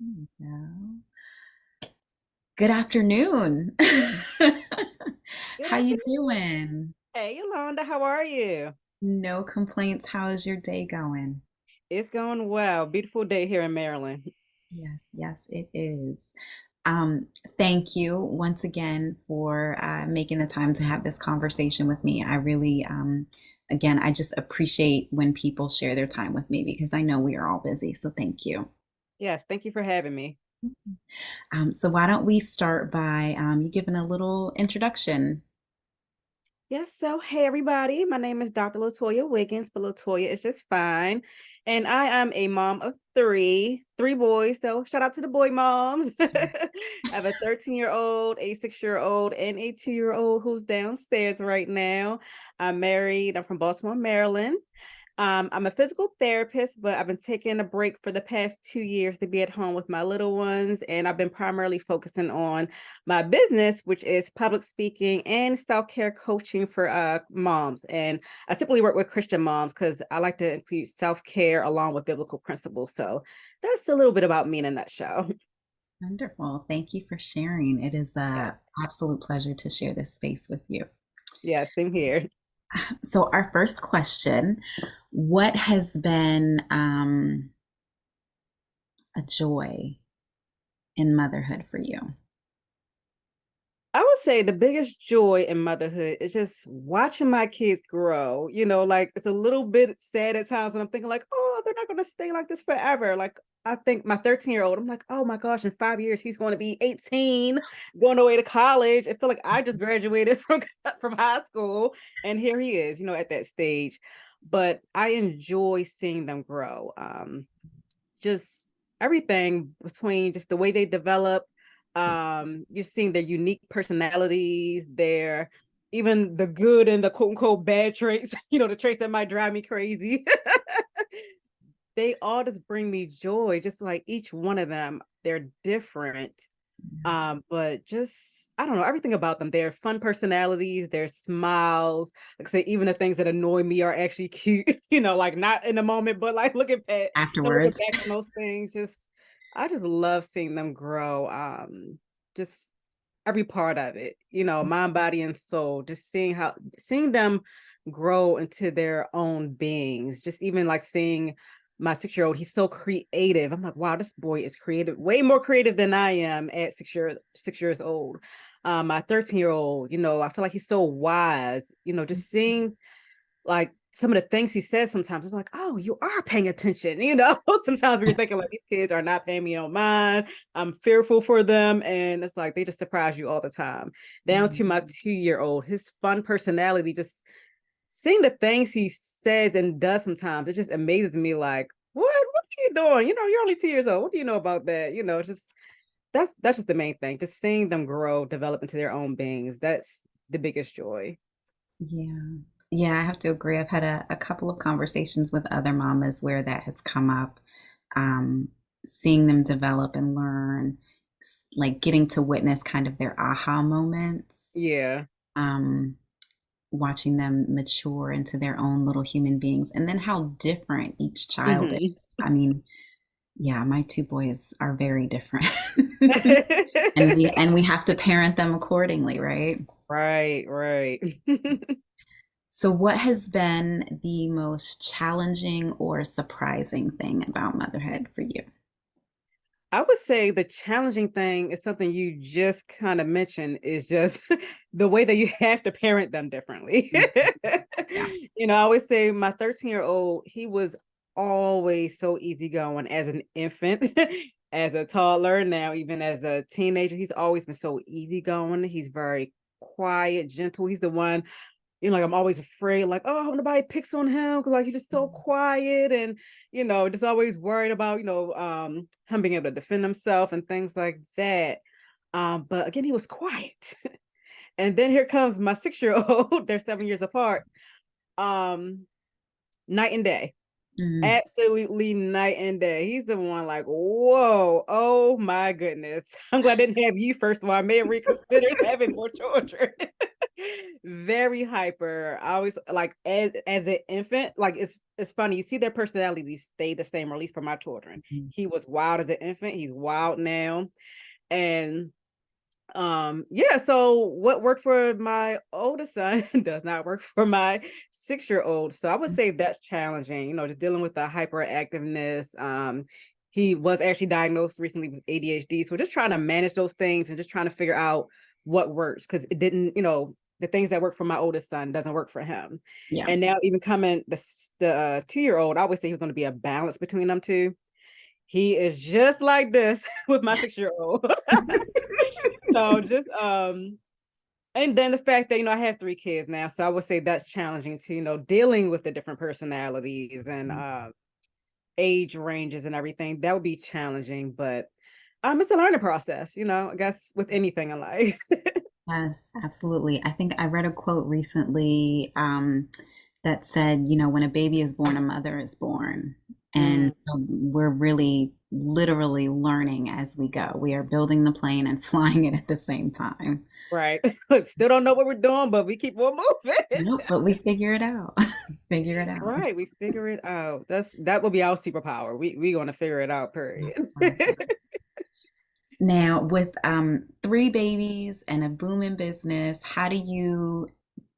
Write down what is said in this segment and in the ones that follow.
So, good afternoon. Good How you afternoon. doing? Hey, Yolanda, how are you? No complaints. How's your day going? It's going well. Beautiful day here in Maryland. Yes, yes, it is. Um, Thank you once again for making the time to have this conversation with me. I really, again, I just appreciate when people share their time with me because I know we are all busy. So thank you. Yes, thank you for having me. So why don't we start by you giving a little introduction. Yes, so hey everybody, my name is Dr. LaToya Wiggins, but LaToya is just fine. And I am a mom of three boys. So shout out to the boy moms. I have a 13-year-old, a 6-year-old, and a 2-year-old who's downstairs right now. I'm married. I'm from Baltimore, Maryland. I'm a physical therapist, but I've been taking a break for the past 2 years to be at home with my little ones. And I've been primarily focusing on my business, which is public speaking and self-care coaching for moms. And I typically work with Christian moms because I like to include self-care along with biblical principles. So that's a little bit about me in a nutshell. Wonderful. Thank you for sharing. It is Yeah. a absolute pleasure to share this space with you. Yeah, same here. So, our first question, what has been a joy in motherhood for you? I would say the biggest joy in motherhood is just watching my kids grow. Like it's a little bit sad at times when I'm thinking like, oh, they're not going to stay like this forever. Like I think my 13-year-old, I'm like, oh my gosh, in 5 years he's going to be 18, going away to college. I feel like I just graduated from high school, and here he is, at that stage. But I enjoy seeing them grow. Just everything between just the way they develop, you're seeing their unique personalities, their even the good and the quote unquote bad traits, the traits that might drive me crazy. They all just bring me joy, just like each one of them. They're different, but just I don't know everything about them. They're fun personalities, their smiles. Like I say, even the things that annoy me are actually cute. Like not in the moment, but like looking Afterwards. back on those things. Just I just love seeing them grow. Just every part of it. Mind, body, and soul. Just seeing them grow into their own beings. Just even like seeing my 6-year-old, he's so creative. I'm like, wow, this boy is creative, way more creative than I am at 6 years old. My 13-year-old, I feel like he's so wise, just seeing like some of the things he says sometimes it's like, oh, you are paying attention. Sometimes we're thinking like these kids are not paying me no mind. I'm fearful for them. And it's like they just surprise you all the time. Down to my 2-year-old, his fun personality, just seeing the things he says and does sometimes, it just amazes me like, what are you doing? You're only 2 years old. What do you know about that? Just that's just the main thing. Just seeing them grow, develop into their own beings. That's the biggest joy. Yeah. Yeah, I have to agree. I've had a couple of conversations with other mamas where that has come up. Um, Seeing them develop and learn, like getting to witness kind of their aha moments. Yeah. Um, Watching them mature into their own little human beings, and then how different each child Hmm. is. I mean, yeah, my two boys are very different. And we have to parent them accordingly, right? Right, right. So what has been the most challenging or surprising thing about motherhood for you? I would say the challenging thing is something you just kind of mentioned is just the way that you have to parent them differently. Mhm. Yeah. I always say my 13-year-old, he was always so easygoing as an infant, as a toddler, now even as a teenager, he's always been so easygoing. He's very quiet, gentle. He's the one like I'm always afraid, like, oh, I hope nobody picks on him because like he's just so quiet and just always worried about, him being able to defend himself and things like that. But again, he was quiet. And then here comes my 6-year-old, they're 7 years apart. Um, Night and day. Mm. Absolutely night and day. He's the one like, whoa, oh my goodness. I'm glad I didn't have you first of all. I may have reconsidered having more children. Very hyper. I always like as an infant, like it's funny. You see their personalities stay the same, or at least for my children. Mhm. He was wild as an infant. He's wild now. And yeah, so what worked for my oldest son does not work for my 6-year old. So I would say that's challenging, just dealing with the hyperactiveness. He was actually diagnosed recently with ADHD, so just trying to manage those things and just trying to figure out what works, because it didn't, the things that work for my oldest son doesn't work for him. Yeah. And now even coming the 2-year old, I always say he was going to be a balance between them two. He is just like this with my 6-year old. So just and then the fact that I have 3 kids now, so I would say that's challenging too, dealing with the different personalities and age ranges and everything. That would be challenging, but it's a learning process, I guess with anything in life. Yes, absolutely. I think I read a quote recently that said, when a baby is born, a mother is born. And Mm, so we're really literally learning as we go. We are building the plane and flying it at the same time. right. Still don't know what we're doing, but we keep on moving. Nope, but we figure it out. Figure it out. Right, we figure it out. That will be our superpower. We gonna figure it out, period. Now, with three babies and a booming business, how do you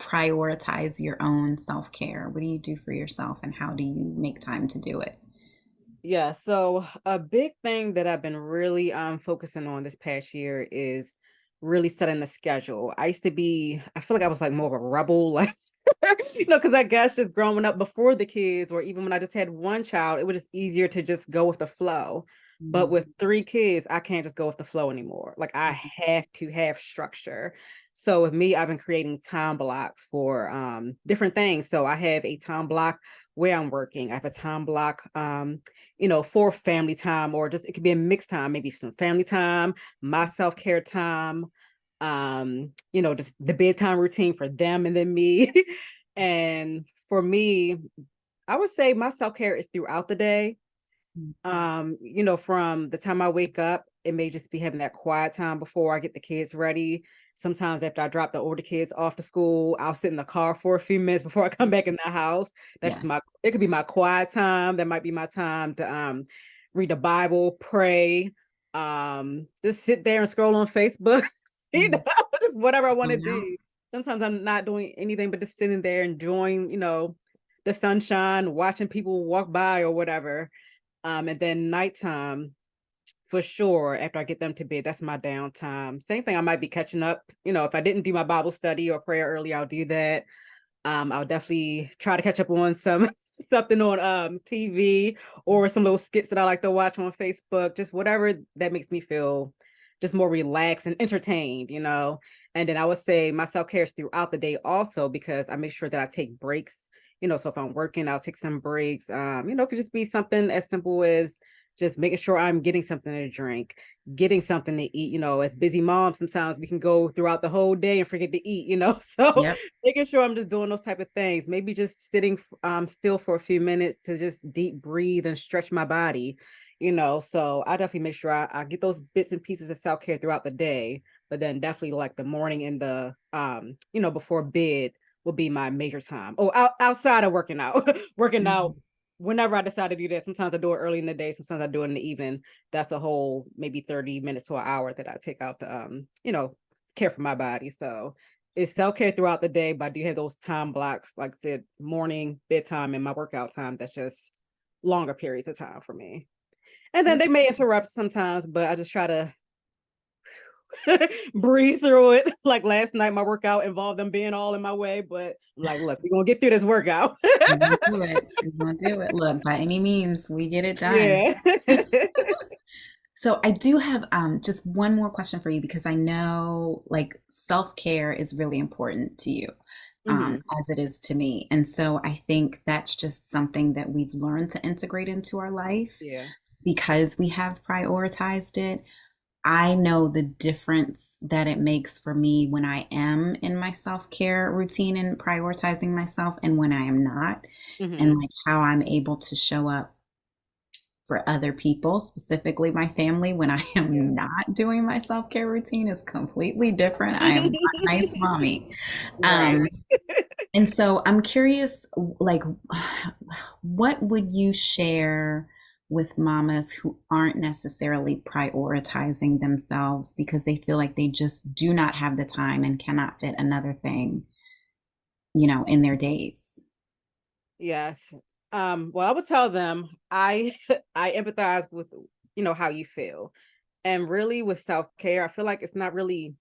prioritize your own self-care? What do you do for yourself, and how do you make time to do it? Yeah, so a big thing that I've been really focusing on this past year is really setting the schedule. I feel like I was like more of a rebel, like because I guess just growing up before the kids, or even when I just had one child, it was just easier to just go with the flow. But Mm, with 3 kids, I can't just go with the flow anymore. Like I have to have structure. So with me, I've been creating time blocks for different things. So I have a time block where I'm working. I have a time block for family time, or just it could be a mixed time, maybe some family time, my self-care time, just the bedtime routine for them and then me. And for me, I would say my self-care is throughout the day. mm, From the time I wake up, it may just be having that quiet time before I get the kids ready. Sometimes after I drop the older kids off to school, I'll sit in the car for a few minutes before I come back in the house. That's just yes. it could be my quiet time. That might be my time to read the Bible, pray, just sit there and scroll on Facebook, Mm, just whatever I want to going out. do. Sometimes I'm not doing anything but just sitting there enjoying, the sunshine, watching people walk by or whatever. And then nighttime, for sure, after I get them to bed, that's my downtime. Same thing, I might be catching up. If I didn't do my Bible study or prayer early, I'll do that. I'll definitely try to catch up on some something on TV, or some little skits that I like to watch on Facebook, just whatever that makes me feel just more relaxed and entertained. And then I would say my self-care is throughout the day also, because I make sure that I take breaks. So if I'm working, I'll take some breaks. It could just be something as simple as just making sure I'm getting something to drink, getting something to eat. As busy moms, sometimes we can go throughout the whole day and forget to eat. So Yep. making sure I'm just doing those type of things. Maybe just sitting still for a few minutes to just deep breathe and stretch my body. So I definitely make sure I get those bits and pieces of self-care throughout the day, but then definitely like the morning and the before bed will be my major time. Oh, outside of working out. Working out Mhm. whenever I decide to do that. Sometimes I do it early in the day, sometimes I do it in the evening. That's a whole maybe 30 minutes to an hour that I take out to care for my body. So it's self-care throughout the day, but I do have those time blocks, like I said, morning, bedtime, and my workout time. That's just longer periods of time for me. And then they may interrupt sometimes, but I just try to breathe through it. Like last night, my workout involved them being all in my way, but I'm like, look, we're gonna get through this workout. We're gonna do it. We're gonna do it. Look, by any means, we get it done. Yeah. So I do have just one more question for you, because I know like self-care is really important to you, Hmm. as it is to me. And so I think that's just something that we've learned to integrate into our life Yeah. because we have prioritized it. I know the difference that it makes for me when I am in my self-care routine and prioritizing myself, and when I am not, Hmm. and like how I'm able to show up for other people, specifically my family, when I Yeah. am not doing my self-care routine is completely different. I am not nice mommy. Right. Um, and so I'm curious, like, what would you share with mamas who aren't necessarily prioritizing themselves because they feel like they just do not have the time and cannot fit another thing, in their days? Yes. Well, I would tell them I empathize with how you feel. And really with self-care, I feel like it's not really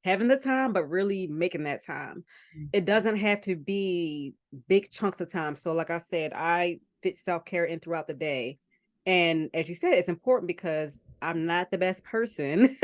having the time, but really making that time. It doesn't have to be big chunks of time. So, like I said, I fit self care in throughout the day. And as you said, it's important because I'm not the best person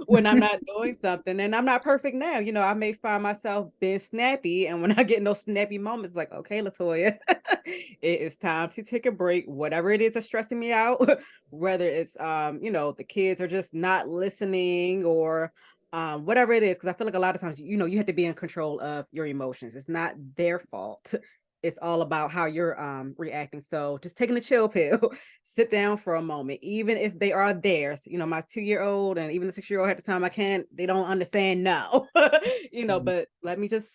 when I'm not doing something. And I'm not perfect now. I may find myself being snappy. And when I get in those snappy moments, like, okay, LaToya, it is time to take a break. Whatever it is that's stressing me out, whether it's the kids are just not listening or whatever it is, because I feel like a lot of times, you have to be in control of your emotions. It's not their fault. It's all about how you're reacting. So just taking a chill pill, sit down for a moment, even if they are there. So, my 2-year-old and even the 6-year-old at the time, they don't understand no, but let me just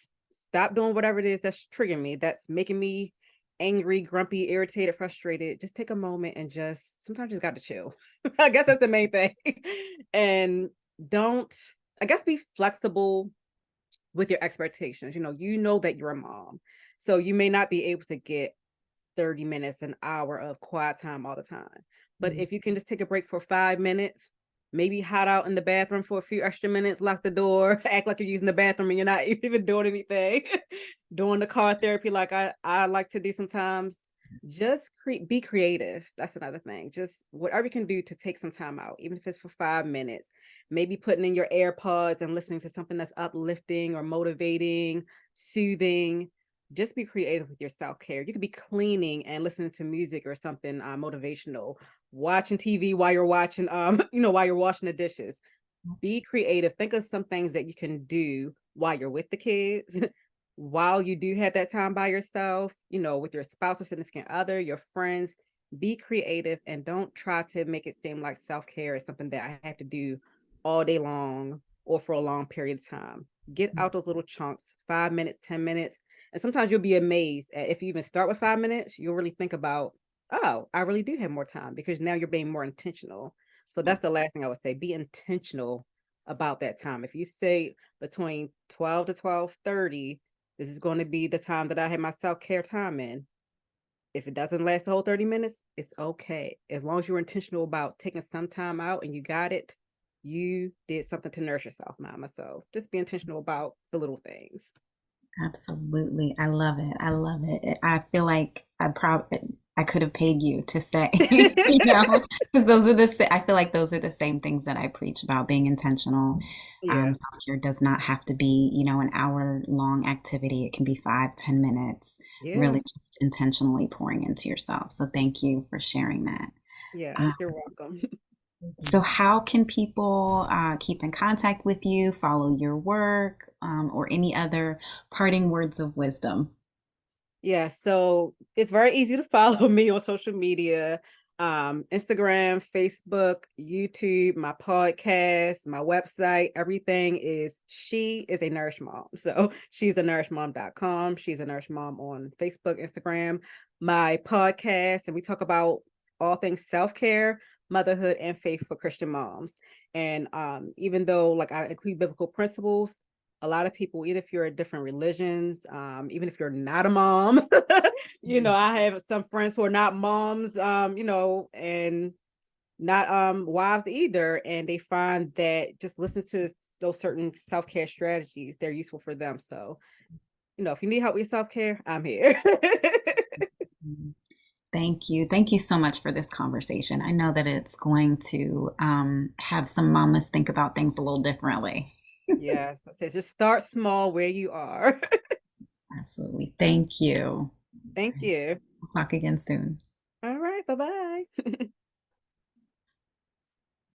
stop doing whatever it is that's triggering me, that's making me angry, grumpy, irritated, frustrated. Just take a moment and just sometimes just got to chill. I guess that's the main thing. And don't I guess be flexible with your expectations. You know that you're a mom. So you may not be able to get 30 minutes, an hour of quiet time all the time. But if you can just take a break for 5 minutes, maybe hide out in the bathroom for a few extra minutes, lock the door, act like you're using the bathroom and you're not even doing anything, doing the car therapy like I like to do sometimes. Just be creative. That's another thing. Just whatever you can do to take some time out, even if it's for 5 minutes. Maybe putting in your AirPods and listening to something that's uplifting or motivating, soothing. Just be creative with your self-care. You could be cleaning and listening to music or something motivational, watching TV while you're watching while you're washing the dishes. Be creative. Think of some things that you can do while you're with the kids, while you do have that time by yourself, with your spouse or significant other, your friends. Be creative and don't try to make it seem like self-care is something that I have to do all day long or for a long period of time. Get out those little chunks, 5 minutes, 10 minutes. And sometimes you'll be amazed at if you even start with 5 minutes, you'll really think about, oh, I really do have more time because now you're being more intentional. So that's the last thing I would say. Be intentional about that time. If you say between 12 to 12:30, this is going to be the time that I have my self-care time in. If it doesn't last the whole 30 minutes, it's okay. As long as you're intentional about taking some time out and you got it, you did something to nourish yourself, mama. So just be intentional about the little things. Absolutely. I love it. I love it. I feel like I could have paid you to say, because I feel like those are the same things that I preach about being intentional. Yeah. Self-care does not have to be, an hour long activity. It can be 5, 10 minutes, Yeah. really just intentionally pouring into yourself. So thank you for sharing that. Uh, Yes, you're welcome. so how can people keep in contact with you, follow your work, or any other parting words of wisdom? Yeah, so it's very easy to follow me on social media, Instagram, Facebook, YouTube, my podcast, my website, everything is She is a Nourished Mom. So she's a nourishedmom.com. She's a Nourished Mom on Facebook, Instagram, my podcast, and we talk about all things self-care, motherhood, and faith for Christian moms. And even though like I include biblical principles, a lot of people, even if you're in different religions, even if you're not a mom, I have some friends who are not moms, and not wives either. And they find that just listen to those certain self-care strategies, they're useful for them. So, if you need help with self-care, I'm here. Mhm. Thank you. Thank you so much for this conversation. I know that it's going to have some mamas think about things a little differently. Yes, I say just start small where you are. Absolutely. Thank you. Thank you. We'll talk again soon. All right, bye-bye.